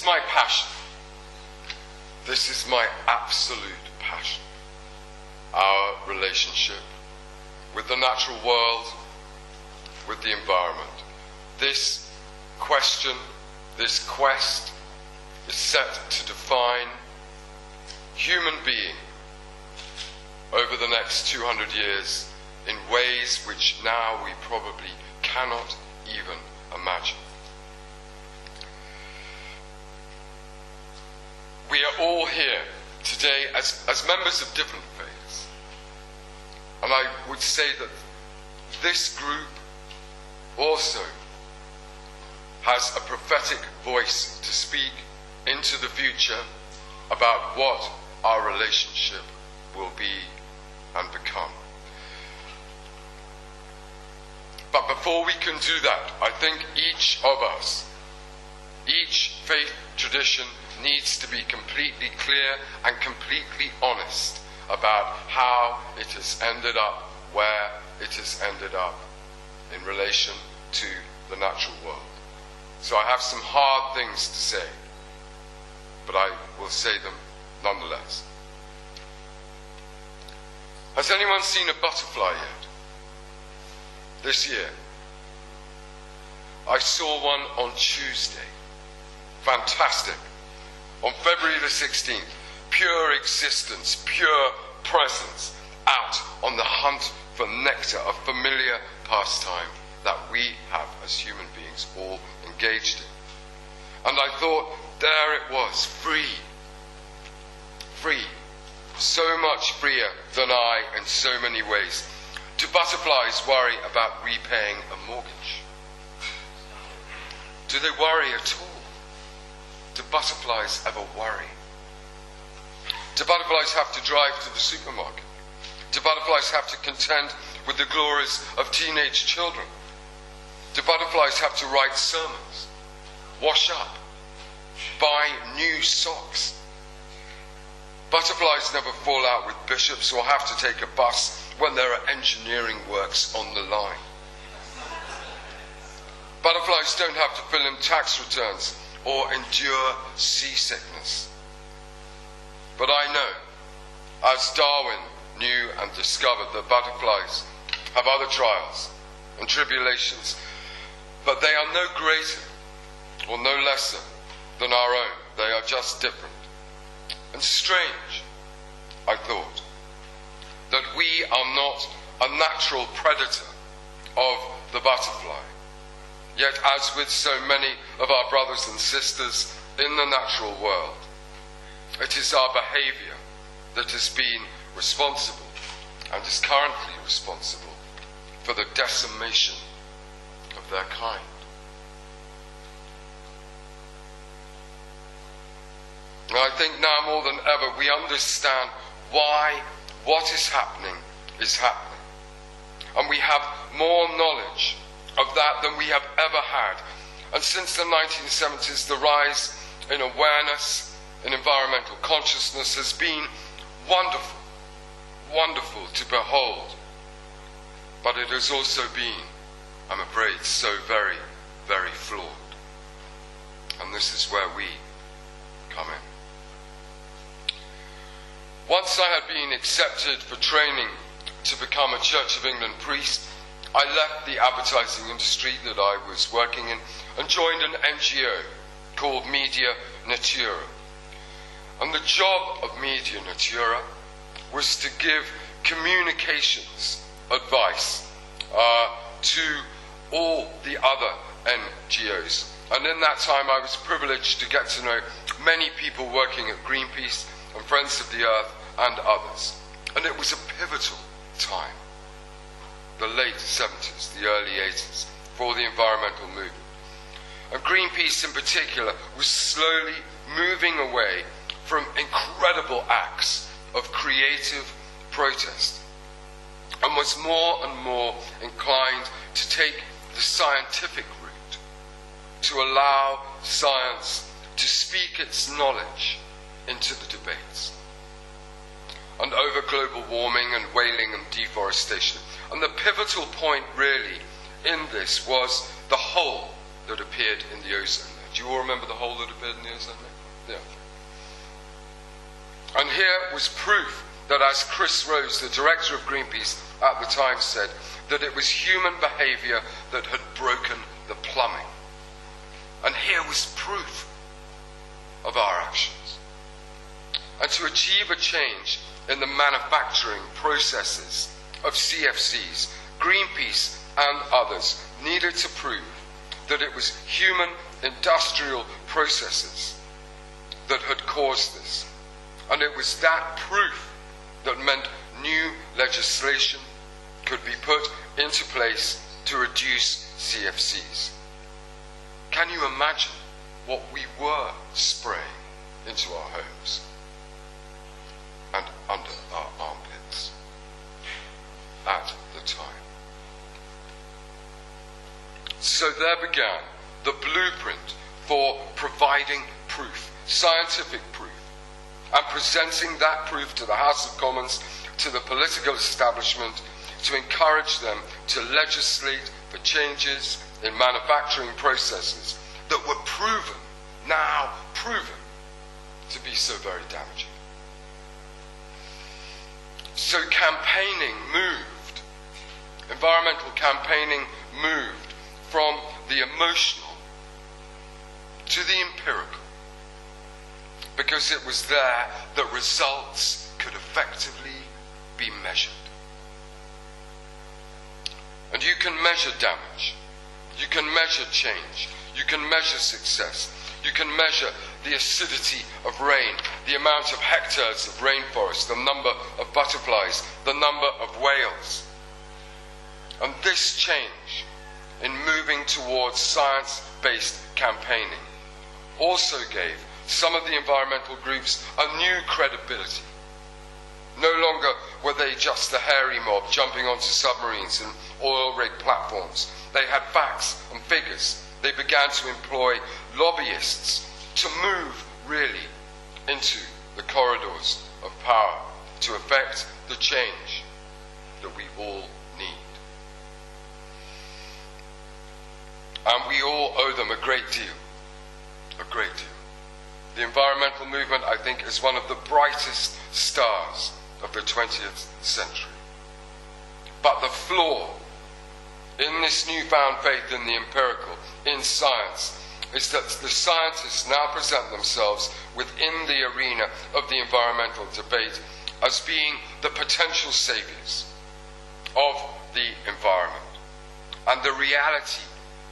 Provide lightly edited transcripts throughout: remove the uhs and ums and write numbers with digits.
is my passion. This is my absolute passion. Our relationship with the natural world, with the environment. This question, this quest is set to define human being over the next 200 years in ways which now we probably cannot even imagine. We are all here today as members of different faiths. And I would say that this group also has a prophetic voice to speak into the future about what our relationship will be and become. But before we can do that, I think each of us, each faith tradition needs to be completely clear and completely honest about how it has ended up where it has ended up in relation to the natural world. So I have some hard things to say, but I will say them nonetheless. Has anyone seen a butterfly yet? This year? I saw one on Tuesday. Fantastic. On February the 16th, pure existence, pure presence, out on the hunt for nectar, a familiar pastime that we have as human beings all engaged in. And I thought, there it was, free. Free. So much freer than I in so many ways. Do butterflies worry about repaying a mortgage? Do they worry at all? Do butterflies ever worry? Do butterflies have to drive to the supermarket? Do butterflies have to contend with the glories of teenage children? Do butterflies have to write sermons, wash up, buy new socks? Butterflies never fall out with bishops or have to take a bus when there are engineering works on the line. Butterflies don't have to fill in tax returns or endure seasickness. But I know, as Darwin knew and discovered, that butterflies have other trials and tribulations, but they are no greater or no lesser than our own. They are just different. And strange, I thought, that we are not a natural predator of the butterfly. Yet, as with so many of our brothers and sisters in the natural world, it is our behaviour that has been responsible and is currently responsible for the decimation of their kind. And I think now more than ever we understand why what is happening is happening. And we have more knowledge of that than we have ever had. And since the 1970s, the rise in awareness, in environmental consciousness has been wonderful, wonderful to behold. But it has also been, I'm afraid, so very, very flawed. And this is where we come in. Once I had been accepted for training to become a Church of England priest, I left the advertising industry that I was working in and joined an NGO called Media Natura. And the job of Media Natura was to give communications advice to all the other NGOs. And in that time I was privileged to get to know many people working at Greenpeace and Friends of the Earth and others. And it was a pivotal time, the late 70s, the early 80s, for the environmental movement. And Greenpeace in particular was slowly moving away from incredible acts of creative protest and was more and more inclined to take the scientific route, to allow science to speak its knowledge into the debates, and over global warming and whaling and deforestation. And the pivotal point really in this was the hole that appeared in the ozone layer. Do you all remember the hole that appeared in the ozone layer? Yeah. And here was proof that, as Chris Rose, the director of Greenpeace at the time, said, that it was human behaviour that had broken the plumbing. And here was proof of our actions. And to achieve a change in the manufacturing processes of CFCs, Greenpeace and others needed to prove that it was human industrial processes that had caused this. And it was that proof that meant new legislation could be put into place to reduce CFCs. Can you imagine what we were spraying into our homes and under our armpits at the time? So there began the blueprint for providing proof, scientific proof, and presenting that proof to the House of Commons, to the political establishment, to encourage them to legislate for changes in manufacturing processes that were proven, now proven, to be so very damaging. So campaigning moved, environmental campaigning moved from the emotional to the empirical, because it was there that results could effectively be measured. And you can measure damage, you can measure change, you can measure success, you can measure the acidity of rain, the amount of hectares of rainforest, the number of butterflies, the number of whales. And this change in moving towards science-based campaigning also gave some of the environmental groups a new credibility. No longer were they just the hairy mob jumping onto submarines and oil rig platforms. They had facts and figures. They began to employ lobbyists to move really into the corridors of power to effect the change that we all need. And we all owe them a great deal. A great deal. The environmental movement, I think, is one of the brightest stars of the 20th century. But the flaw in this newfound faith in the empirical, in science, is that the scientists now present themselves within the arena of the environmental debate as being the potential saviors of the environment. And the reality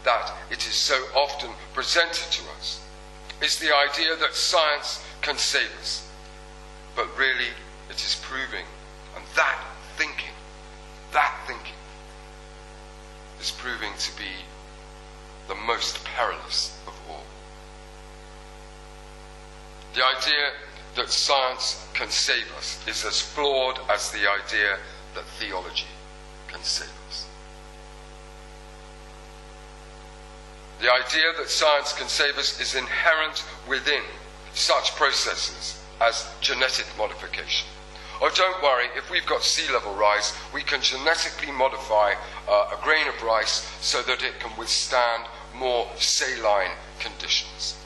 that it is so often presented to us is the idea that science can save us. But really, it is proving, and that thinking is proving to be the most perilous of all. The idea that science can save us is as flawed as the idea that theology can save us. The idea that science can save us is inherent within such processes as genetic modification. Oh, don't worry, if we've got sea level rise, we can genetically modify a grain of rice so that it can withstand more saline conditions.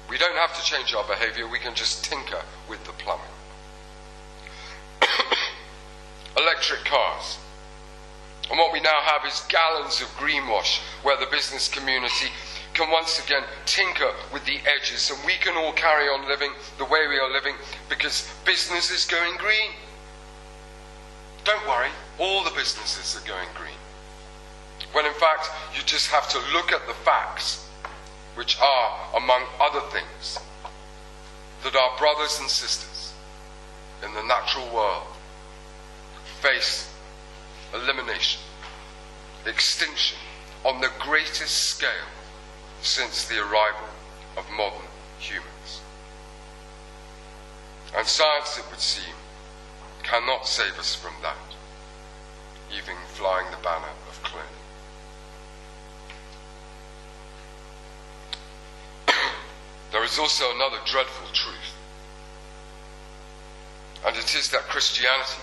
We don't have to change our behavior, we can just tinker with the plumbing. Electric cars. And what we now have is gallons of greenwash, where the business community can once again tinker with the edges, and we can all carry on living the way we are living because business is going green. Don't worry, all the businesses are going green. When in fact, you just have to look at the facts, which are, among other things, that our brothers and sisters in the natural world face elimination, extinction on the greatest scale since the arrival of modern humans. And science, it would seem, cannot save us from that, even flying the banner of cloning. There is also another dreadful truth, and it is that Christianity,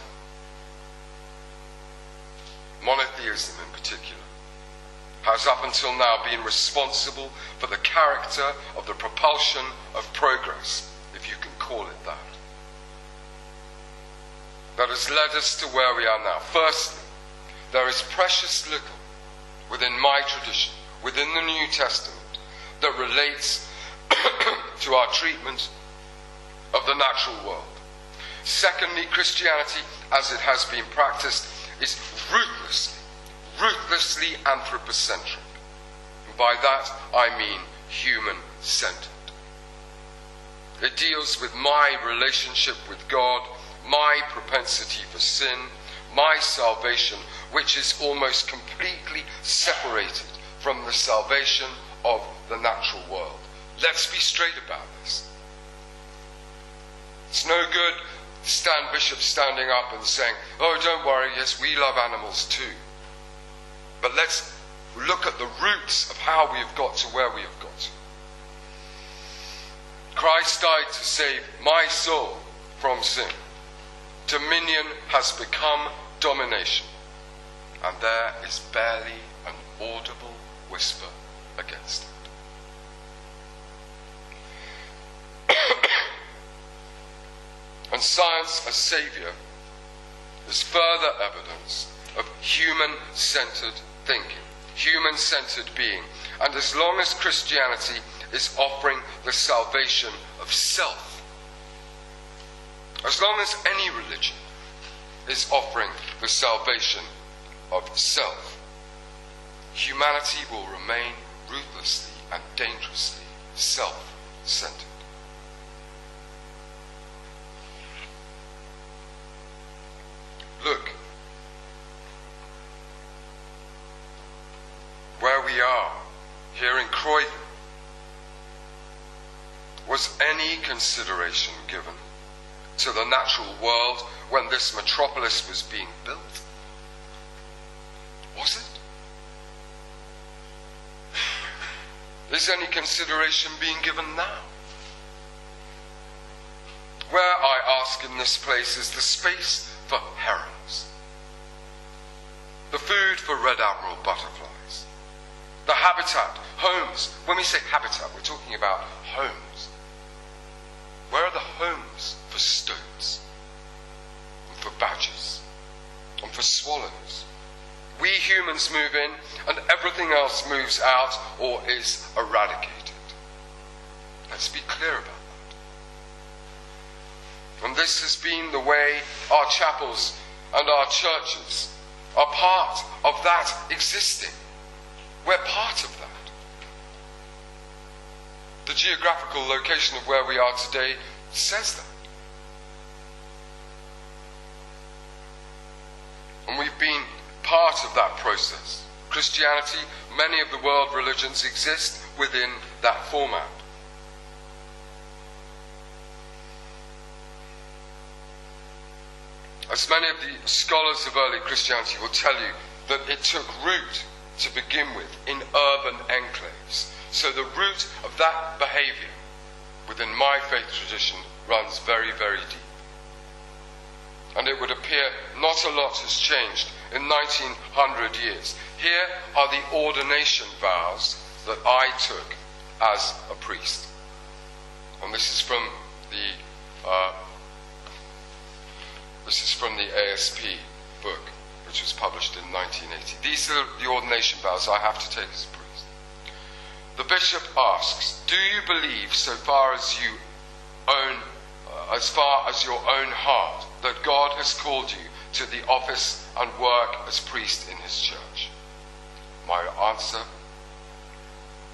monotheism in particular, has up until now been responsible for the character of the propulsion of progress, if you can call it that. That has led us to where we are now. Firstly, there is precious little within my tradition, within the New Testament, that relates to our treatment of the natural world. Secondly, Christianity, as it has been practiced, is ruthlessly anthropocentric. And by that I mean human-centered. It deals with my relationship with God, my propensity for sin, my salvation, which is almost completely separated from the salvation of the natural world. Let's be straight about this. It's no good Stan Bishop standing up and saying, oh, don't worry, yes, we love animals too. But let's look at the roots of how we have got to where we have got to. Christ died to save my soul from sin. Dominion has become domination. And there is barely an audible whisper against it. And science as saviour is further evidence of human-centred thinking, human-centred being. And as long as Christianity is offering the salvation of self, as long as any religion is offering the salvation of self, humanity will remain ruthlessly and dangerously self-centered. Look, where we are, here in Croydon, was any consideration given to the natural world when this metropolis was being built? Was it? Is any consideration being given now? Where, I ask in this place, is the space for herons? The food for red admiral butterflies? The habitat, homes. When we say habitat, we're talking about homes. Where are the homes for stoats, and for badgers, and for swallows? We humans move in, and everything else moves out or is eradicated. Let's be clear about that. And this has been the way our chapels and our churches are part of that existing. We're part of that. The geographical location of where we are today says that. And we've been part of that process. Christianity, many of the world religions exist within that format. As many of the scholars of early Christianity will tell you, that it took root to begin with in urban enclaves. So the root of that behaviour within my faith tradition runs very, very deep. And it would appear not a lot has changed in 1900 years. Here are the ordination vows that I took as a priest. And this is from the ASP book, which was published in 1980. These are the ordination vows I have to take as a priest. The bishop asks, do you believe so far as your own heart, that God has called you to the office and work as priest in his church? My answer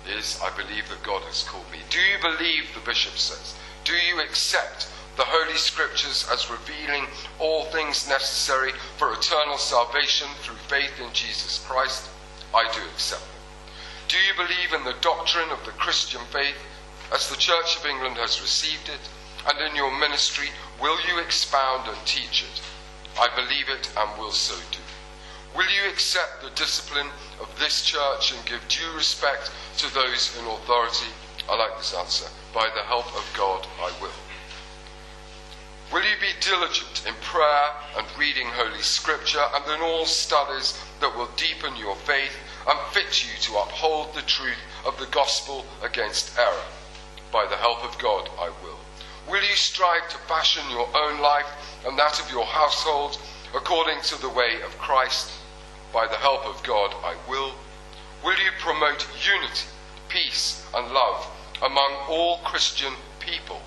is, I believe that God has called me. Do you believe, the bishop says, do you accept the Holy Scriptures as revealing all things necessary for eternal salvation through faith in Jesus Christ? I do accept them. Do you believe in the doctrine of the Christian faith as the Church of England has received it? And in your ministry, will you expound and teach it? I believe it and will so do. Will you accept the discipline of this church and give due respect to those in authority? I like this answer. By the help of God, I will. Will you be diligent in prayer and reading Holy Scripture and in all studies that will deepen your faith and fit you to uphold the truth of the gospel against error. By the help of God, I will. Will you strive to fashion your own life and that of your household according to the way of Christ? By the help of God, I will. Will you promote unity, peace, and love among all Christian people,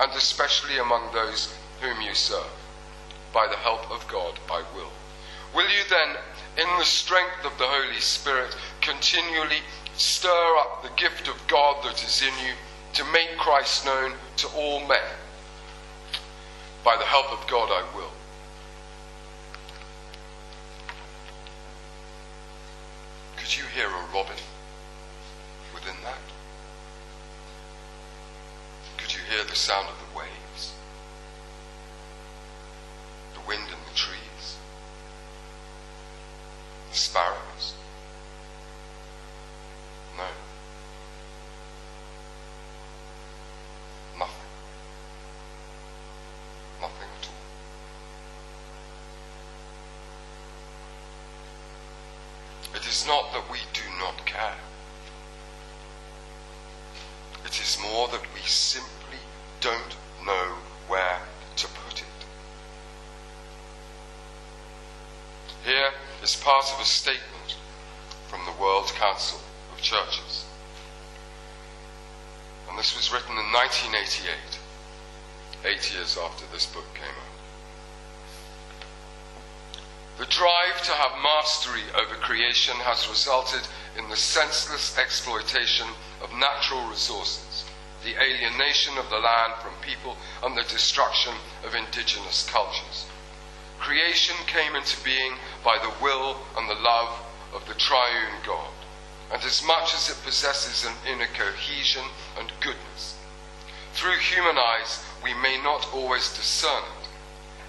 and especially among those whom you serve? By the help of God, I will. Will you then, in the strength of the Holy Spirit, continually stir up the gift of God that is in you to make Christ known to all men? By the help of God, I will. Could you hear a robin within that? Could you hear the sound of the waves? The wind in the trees? The sparrows? No. Nothing. Nothing at all. It is not that we do not care. It is more that we simply don't know where to put it. Here is part of a statement from the World Council of Churches. And this was written in 1988, 8 years after this book came out. The drive to have mastery over creation has resulted in the senseless exploitation of natural resources, the alienation of the land from people, and the destruction of indigenous cultures. Creation came into being by the will and the love of the triune God, and as much as it possesses an inner cohesion and goodness, through human eyes we may not always discern it.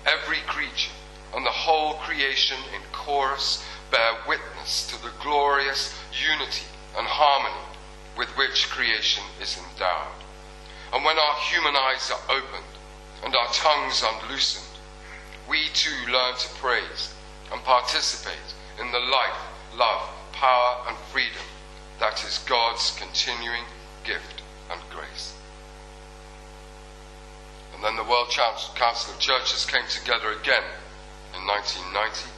Every creature and the whole creation in chorus bear witness to the glorious unity and harmony with which creation is endowed. And when our human eyes are opened and our tongues unloosened, we too learn to praise and participate in the life, love, power and freedom that is God's continuing gift and grace. And then the World Council of Churches came together again in 1990,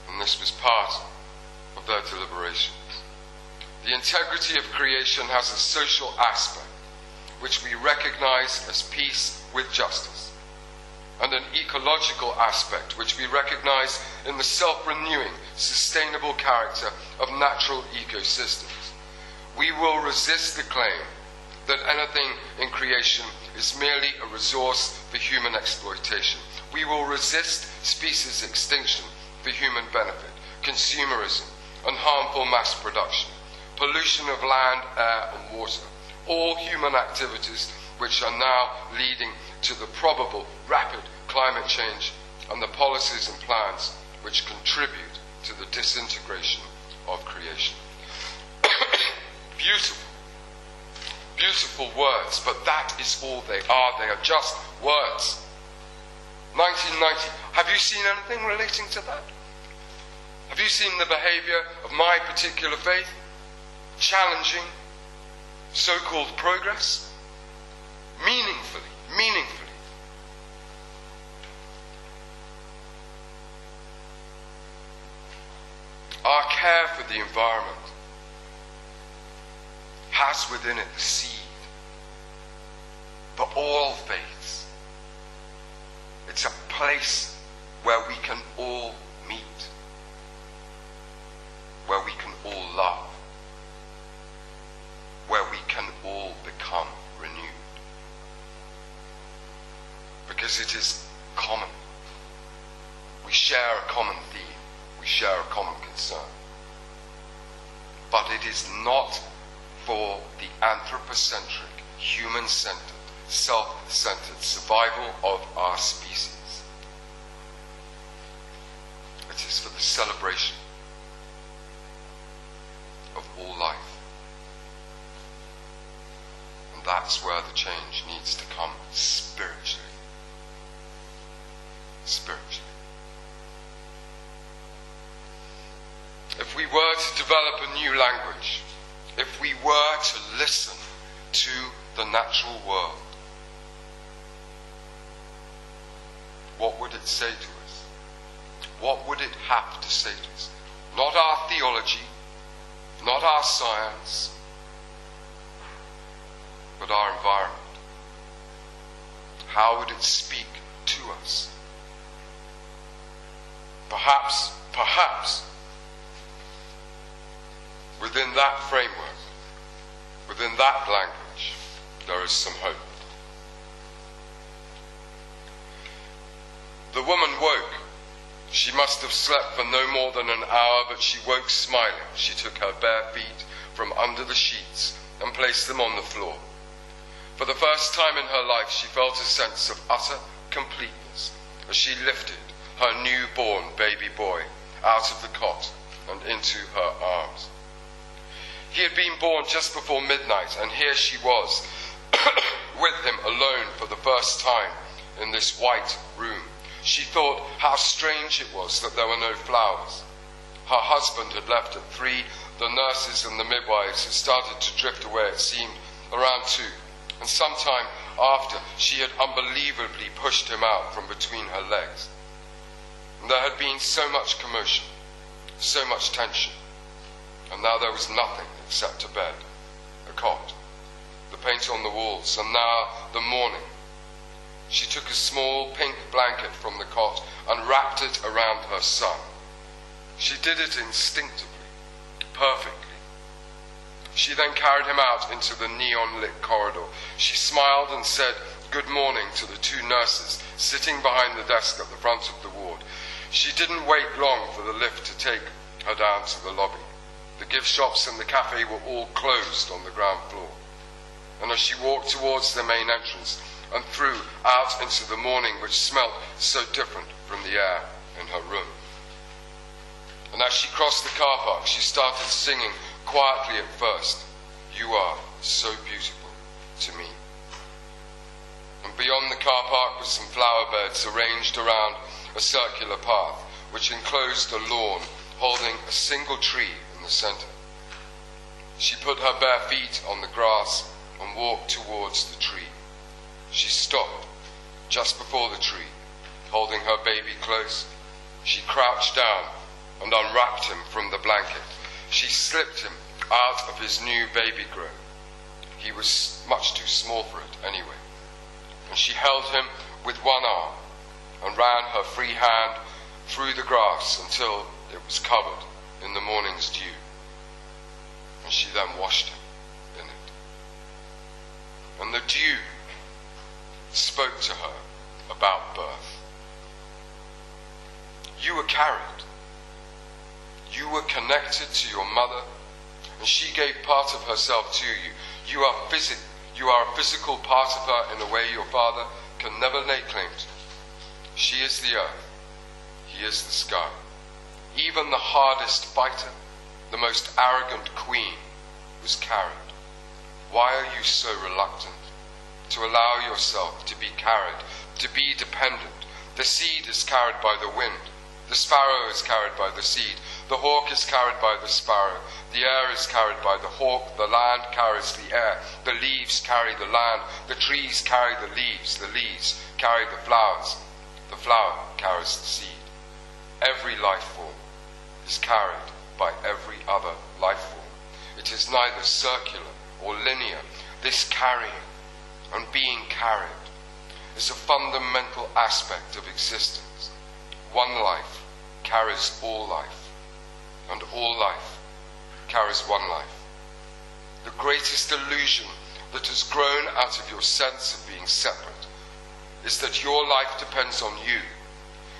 and this was part of their deliberations. The integrity of creation has a social aspect which we recognize as peace with justice, and an ecological aspect which we recognize in the self-renewing, sustainable character of natural ecosystems. We will resist the claim that anything in creation is merely a resource for human exploitation. We will resist species extinction for human benefit, consumerism, and harmful mass production, pollution of land, air, and water, all human activities which are now leading to the probable rapid climate change and the policies and plans which contribute to the disintegration of creation. Beautiful, beautiful words, but that is all they are. They are just words. 1990. Have you seen anything relating to that? Have you seen the behavior of my particular faith challenging so-called progress? Meaningfully. Our care for the environment has within it the seed for all faiths. It's a place where we can all meet, where we can all love, where we can all become renewed. Because it is common. We share a common theme. We share a common concern. But it is not for the anthropocentric, human-centered, self-centered survival of our species. It is for the celebration of all life. And that's where the change needs to come spiritually. Spiritually. if we were to develop a new language, if we were to listen to the natural world, what would it say to us? What would it have to say to us? Not our theology, not our science, but our environment. How would it speak to us? Perhaps, within that framework, within that language, there is some hope. The woman woke. She must have slept for no more than an hour, but she woke smiling. She took her bare feet from under the sheets and placed them on the floor. For the first time in her life, she felt a sense of utter completeness as she lifted her newborn baby boy out of the cot and into her arms. He had been born just before midnight, and here she was with him alone for the first time in this white room. She thought how strange it was that there were no flowers. Her husband had left at 3. The nurses and the midwives had started to drift away, it seemed, around 2. And sometime after, she had unbelievably pushed him out from between her legs. And there had been so much commotion, so much tension. And now there was nothing except a bed, a cot, the paint on the walls, and now the morning. She took a small pink blanket from the cot and wrapped it around her son. She did it instinctively, perfectly. She then carried him out into the neon-lit corridor. She smiled and said good morning to the 2 nurses sitting behind the desk at the front of the ward. She didn't wait long for the lift to take her down to the lobby. The gift shops and the cafe were all closed on the ground floor. And as she walked towards the main entrance and through out into the morning, which smelt so different from the air in her room. And as she crossed the car park, she started singing quietly at first, "You are so beautiful to me." And beyond the car park were some flower beds arranged around a circular path, which enclosed a lawn holding a single tree in the center. She put her bare feet on the grass and walked towards the tree. She stopped just before the tree, holding her baby close. She crouched down and unwrapped him from the blanket. She slipped him out of his new baby grow. He was much too small for it anyway. And she held him with one arm and ran her free hand through the grass until it was covered in the morning's dew. And she then washed him in it. And the dew spoke to her about birth. You were carried. You were connected to your mother, and she gave part of herself to you. You are a physical part of her in a way your father can never lay claim to. She is the earth. He is the sky. Even the hardest fighter, the most arrogant queen, was carried. Why are you so reluctant to allow yourself to be carried, to be dependent? The seed is carried by the wind. The sparrow is carried by the seed. The hawk is carried by the sparrow. The air is carried by the hawk. The land carries the air. The leaves carry the land. The trees carry the leaves. The leaves carry the flowers. The flower carries the seed. Every life form is carried by every other life form. It is neither circular or linear. This carrying and being carried is a fundamental aspect of existence. One life carries all life, and all life carries one life. The greatest illusion that has grown out of your sense of being separate is that your life depends on you.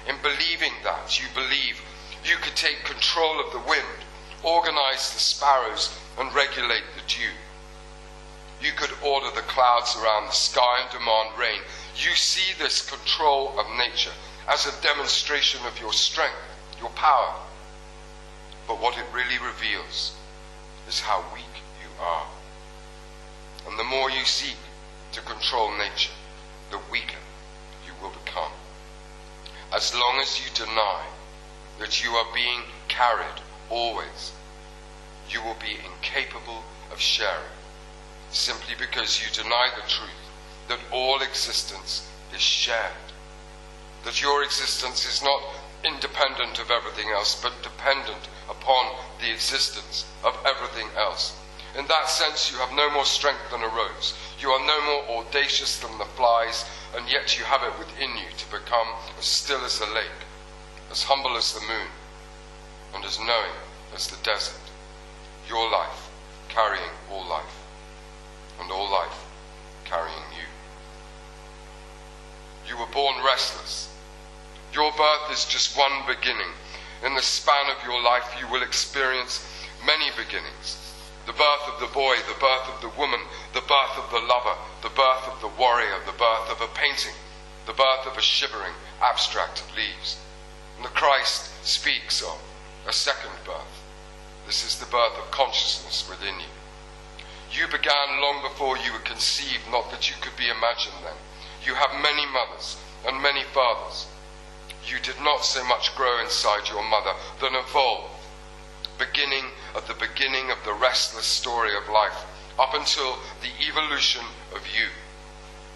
In believing that, you believe you could take control of the wind, organize the sparrows, and regulate the dew. You could order the clouds around the sky and demand rain. You see this control of nature as a demonstration of your strength, your power. But what it really reveals is how weak you are. And the more you seek to control nature, the weaker you will become. As long as you deny that you are being carried always, you will be incapable of sharing, simply because you deny the truth that all existence is shared, that your existence is not independent of everything else, but dependent upon the existence of everything else. In that sense, you have no more strength than a rose. You are no more audacious than the flies, and yet you have it within you to become as still as a lake, as humble as the moon, and as knowing as the desert. Your life carrying all life, and all life carrying you. You were born restless. Your birth is just one beginning. In the span of your life, you will experience many beginnings. The birth of the boy, the birth of the woman, the birth of the lover, the birth of the warrior, the birth of a painting, the birth of a shivering abstract of leaves. And the Christ speaks of a second birth. This is the birth of consciousness within you. You began long before you were conceived, not that you could be imagined then. You have many mothers and many fathers. You did not so much grow inside your mother than evolve, beginning at the beginning of the restless story of life, up until the evolution of you.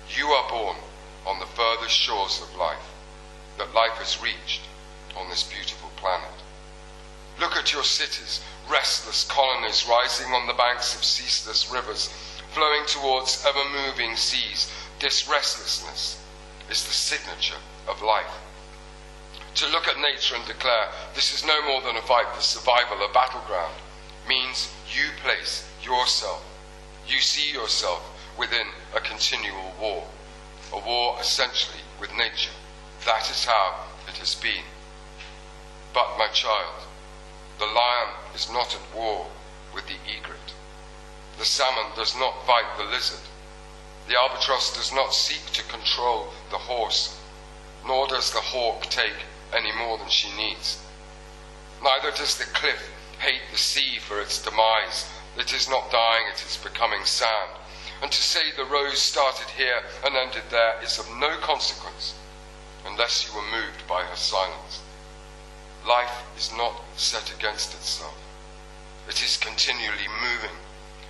You are born on the furthest shores of life that life has reached on this beautiful planet. Look at your cities, restless colonies rising on the banks of ceaseless rivers, flowing towards ever-moving seas. This restlessness is the signature of life. To look at nature and declare this is no more than a fight for survival, a battleground, means you place yourself, you see yourself within a continual war, a war essentially with nature. That is how it has been. But, my child, the lion is not at war with the egret. The salmon does not fight the lizard. The albatross does not seek to control the horse, nor does the hawk take any more than she needs. Neither does the cliff hate the sea for its demise. It is not dying, it is becoming sand. And to say the rose started here and ended there is of no consequence, unless you were moved by her silence. Life is not set against itself. It is continually moving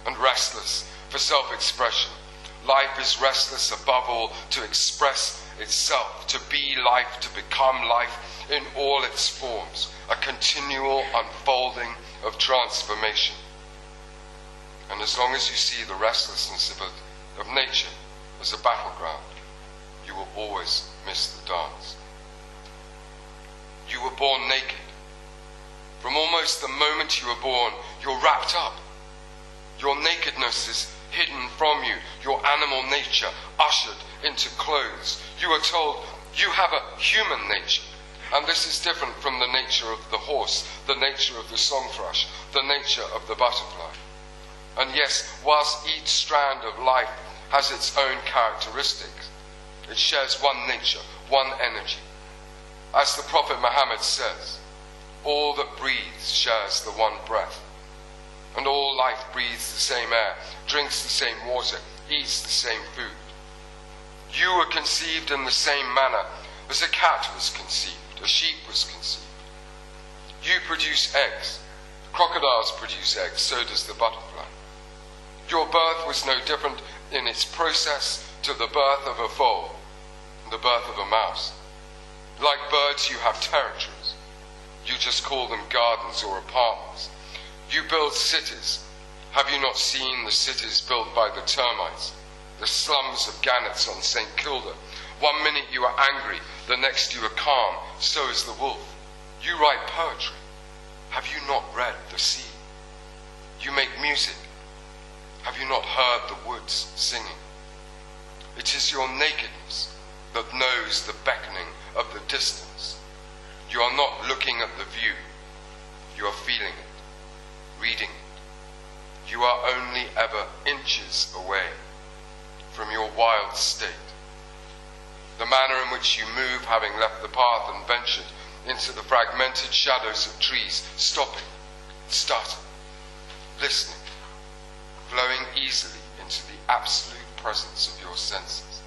and restless for self-expression. Life is restless above all to express itself, to be life, to become life in all its forms, a continual unfolding of transformation. And as long as you see the restlessness of nature as a battleground, you will always miss the dance. You were born naked. From almost the moment you were born, you're wrapped up. Your nakedness is hidden from you, your animal nature ushered into clothes. You are told you have a human nature, and this is different from the nature of the horse, the nature of the song thrush, the nature of the butterfly. And yes, whilst each strand of life has its own characteristics, it shares one nature, one energy. As the Prophet Muhammad says, all that breathes shares the one breath, and all life breathes the same air, drinks the same water, eats the same food. You were conceived in the same manner as a cat was conceived, a sheep was conceived. You produce eggs. Crocodiles produce eggs, so does the butterfly. Your birth was no different in its process to the birth of a foal, the birth of a mouse. Like birds, you have territories. You just call them gardens or apartments. You build cities. Have you not seen the cities built by the termites, the slums of gannets on St. Kilda? 1 minute you are angry, the next you are calm, so is the wolf. You write poetry. Have you not read the sea? You make music. Have you not heard the woods singing? It is your nakedness that knows the beckoning of the distance. You are not looking at the view. You are feeling it, reading it. You are only ever inches away from your wild state. The manner in which you move, having left the path and ventured into the fragmented shadows of trees, stopping, starting, listening, flowing easily into the absolute presence of your senses.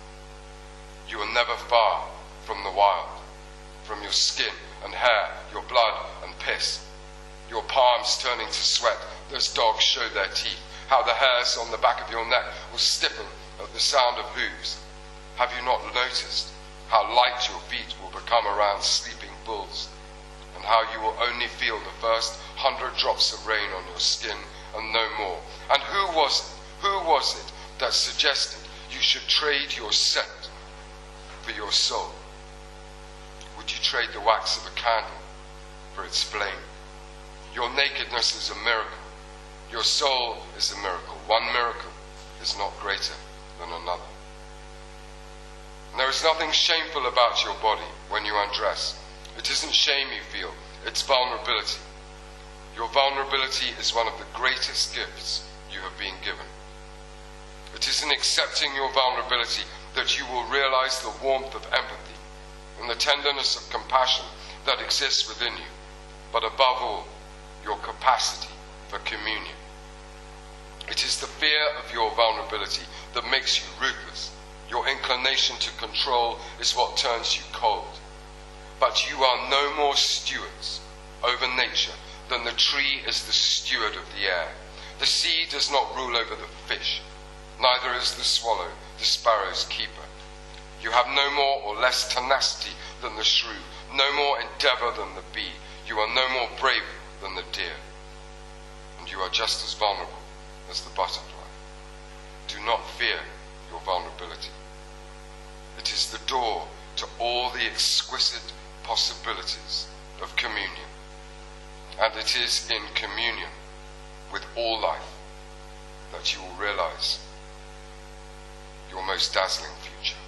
You are never far from the wild, from your skin and hair, your blood and piss, your palms turning to sweat as dogs show their teeth, how the hairs on the back of your neck will stiffen at the sound of hooves. Have you not noticed how light your feet will become around sleeping bulls, and how you will only feel the first 100 drops of rain on your skin and no more? And who was it that suggested you should trade your scent for your soul? Would you trade the wax of a candle for its flame? Your nakedness is a miracle. Your soul is a miracle. One miracle is not greater than another. And there is nothing shameful about your body when you undress. It isn't shame you feel, it's vulnerability. Your vulnerability is one of the greatest gifts you have been given. It is in accepting your vulnerability that you will realize the warmth of empathy and the tenderness of compassion that exists within you, but above all, your capacity for communion. It is the fear of your vulnerability that makes you ruthless. Your inclination to control is what turns you cold. But you are no more stewards over nature than the tree is the steward of the air. The sea does not rule over the fish, neither is the swallow the sparrow's keeper. You have no more or less tenacity than the shrew, no more endeavor than the bee. You are no more brave than the deer, and you are just as vulnerable as the butterfly. Do not fear your vulnerability. It is the door to all the exquisite possibilities of communion, and it is in communion with all life that you will realize your most dazzling future.